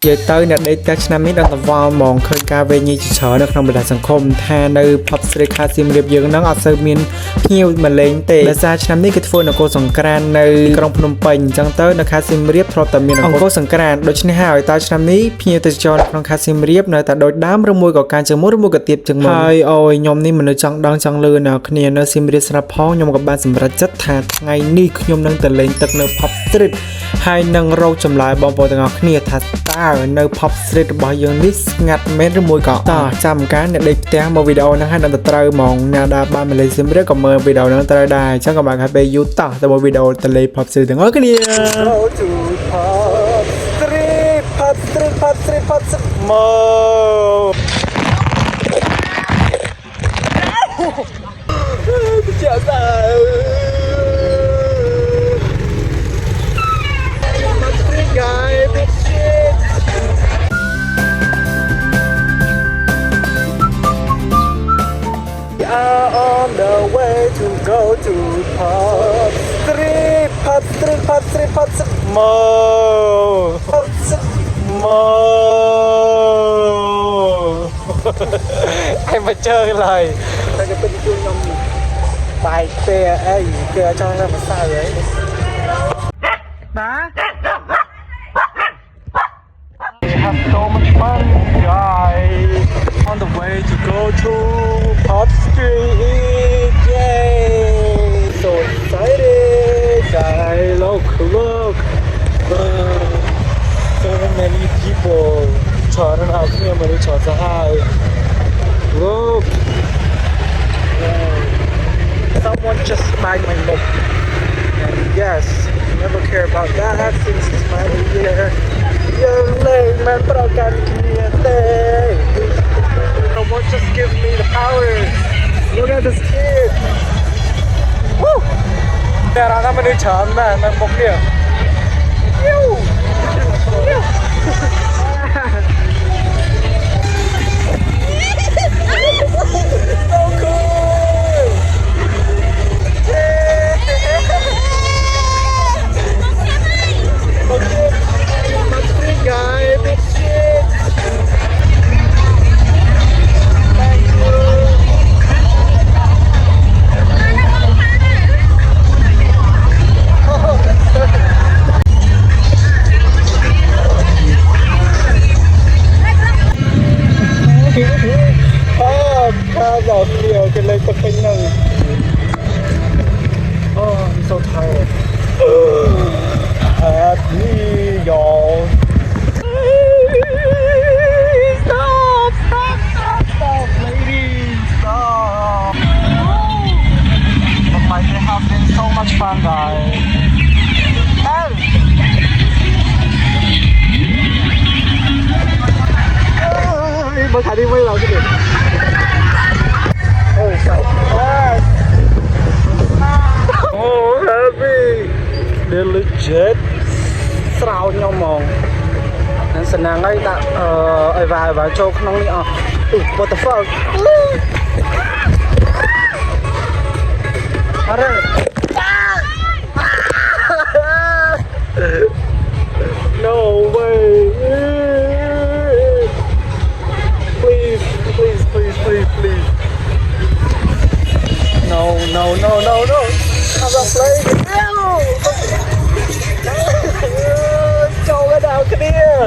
និយាយទៅអ្នកដេកតែឆ្នាំនេះដល់តវល់ហ្មងឃើញការវេញីច្រើននៅក្នុងបណ្ដាញសង្គមថានៅផបស្រីខាសៀមរាបយើងហ្នឹងអត់សូវមានភ្ញៀវមកលេងទេដោយសារឆ្នាំនេះគេធ្វើនគរសង្ក្រាន្តនៅក្រុងភ្នំពេញអញ្ចឹងទៅនៅខេត្តសៀមរាបធ្លាប់តែមានអង្គរសង្ក្រាន្តដូច្នេះហើយតើឆ្នាំនេះភ្ញៀវទេសចរក្នុងខេត្តសៀមរាបនៅតែដូចដើមឬមួយក៏ការជាងមុនឬមួយក៏ទៀតជាងមុនហើយអូយខ្ញុំនេះមនុស្សចង់ដឹងចង់លឺអ្នកគ្នានៅសៀមរាបស្រាប់ផងខ្ញុំក៏បានសម្រេចចិត្តថាថ្ងៃនេះខ្ញុំនឹងទៅលេងទឹកនៅផបស្រីហើយនឹងរកចម្លើយបងប្អូនទាំងអស់គ្នាថាតើនៅផបស្រីរបស់យើងនេះស្ងាត់មែនឬមួយក៏តើចាំការអ្នកដេកផ្ទះមកវីដេអូហ្នឹងហើយដល់ទៅត្រូវហ្មងអ្នកដែលបានមកលេងសៀមរាបក៏មើលវីដេអូហ្នឹងត្រូវដែរអញ្ចឹងក៏បានឲ្យពេលយូរតោះទៅមើលវីដេអូទៅលេងផបស្រីទាំងអស់គ្នា Go to Pop Street មកចាសាGuy, big shit. We are on the way to go to Pop Street Mall. Em mà chơi lời. Tại cái bên kia nhom bài tè ấy kia cho nó mà sao vậy? Đó. Have so much fun, guys, on the way to go to Pop Street. Yay! So excited, guys! Look! So many people turning out here, many shots are high. Look! Someone just smacked my lip. And yes, never care about that since it's my year. Young lady, man, but I got it. Someone just give me the power. Look at this kid. Woo! There are many chance, man. I'm up here. So cool. Guy, big shit. Thank you. Cars out here, cái lấy tập kinh này. Oh, I'm so tired. Happy y'all. Stop, ladies, stop. But my day have been so much fun, guys. Hey. Mới thả đi quay vào cái gì? Oh, so fast. Oh, happy. They're legit. Sao nhau mong. Sẵn nàng ấy đã vào châu không đi à. What the fuck? No way. Please. No. I'm not playing. No. Châu cái nào cái kia.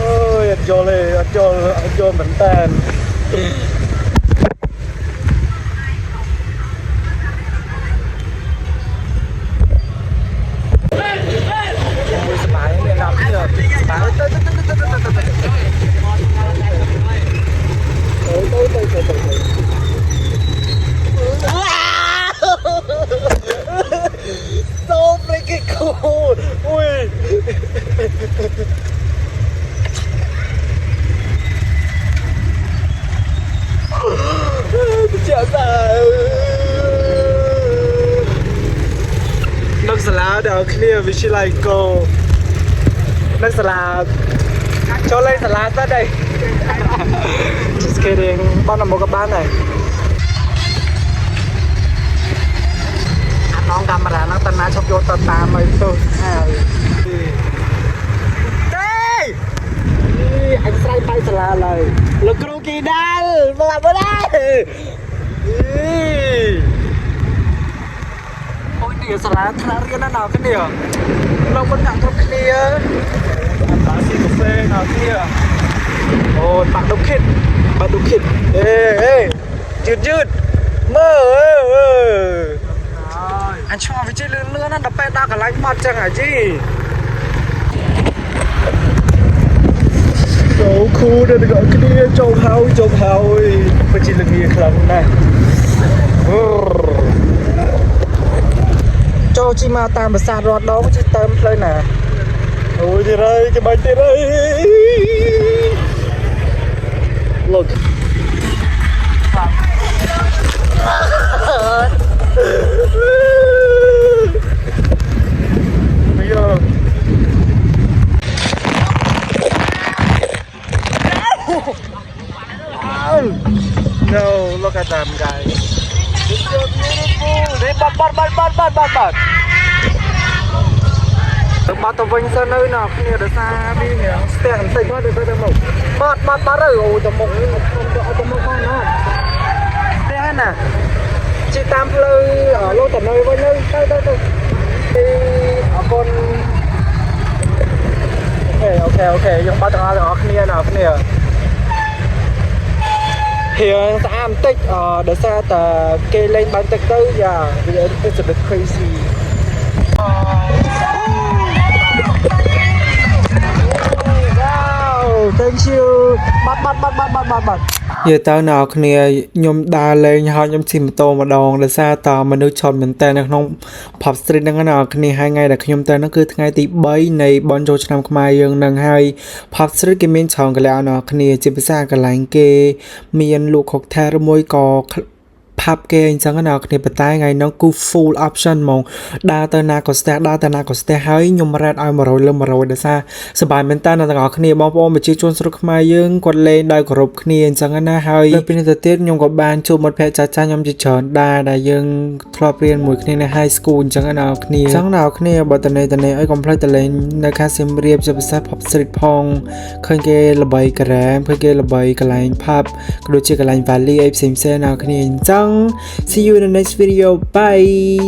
Ôi, anh vô mình tên. Ôi, spy lên nào kia. Spy tới. So freaking cool. Ui. Chả sao. Nước salad đều clear vì she like go. Nước salad. Cho lên salad ra đây. Just kidding. Bao năm một cái bán này. น้องកាមេរ៉ាហ្នឹងតើណាឈប់យកទៅតាមឲ្យទៅហើយទេ lá lời lực kêu kỳ đa mà làm đây ôi nè sả lá thà riêng nó nào cái nèเรามันหนักทุกเนียอันตราซีกาแฟnào kia ôi bạn đục khít êยืดmơ anh cho với chơi lươn lươn nó đập pe ta cả lánh mặt chẳng hả chi chỗ khu đây gọi cái đi châu hao phải chỉ là nghề khẩn này cho chi mà tam mà xa rót đó chứ tâm đây nè ôi thì đây cái bánh thế đây look bây giờ no look at them guys it's so beautiful they bật bắt tàu vinh ra nơi nào kia được xa đi nhỉ stèn tỉnh quá được tới một bắt rồi ôi tàu một con nó đây nè chị tam lơi ở lô tận nơi với nơi đây đi ở con ok dùng bắt tàu ở kia nào kia hiện xã am tích để xa ta kê lên bán tích tới giờ it's a bit crazy wow thank you bắt giờ tao nào kia nhom đa lên họ nhom chìm tô mà đòn để xa tao mà nước chọn mình tên là không pop street đang nào kia 2 ngày là nhom tên nó cứ ngày tí 3 này bon cho năm mai dương nâng hai pop street cái miếng chọn cái nào nào kia chỉ biết xa cái lạnh kia miền lục học theo môi còพับเกงจังกันเอาในปัตตาไงน้องกู full option มองดาตนาก็สเตย์ให้ยมรัดเอามาโรยเริ่มมาโรยเดซ่าสบายเป็นต้านต่างๆគ្នាបងប្អូនជាជនស្រុកខ្មែរយើងគាត់លេងដោយគោរពគ្នាអញ្ចឹងណាហើយនៅពេលទៅទៀតខ្ញុំក៏បានជួបមិត្តភក្តិចាស់ខ្ញុំជាច្រើនដែលយើងធ្លាប់រៀនមួយគ្នានៅ high school អញ្ចឹងណាគ្នាអញ្ចឹងដល់គ្នាបើតនេឲ្យកុំភ្លេចទៅលេងនៅខាងសៀមរាបជាពិសេស pop street ផងឃើញគេល្បីការ៉ាមឃើញគេល្បីកន្លែង pub ក៏ដូចជាកន្លែង valley អីផ្សេងៗណាគ្នាអញ្ចឹងSee you in the next video. Bye.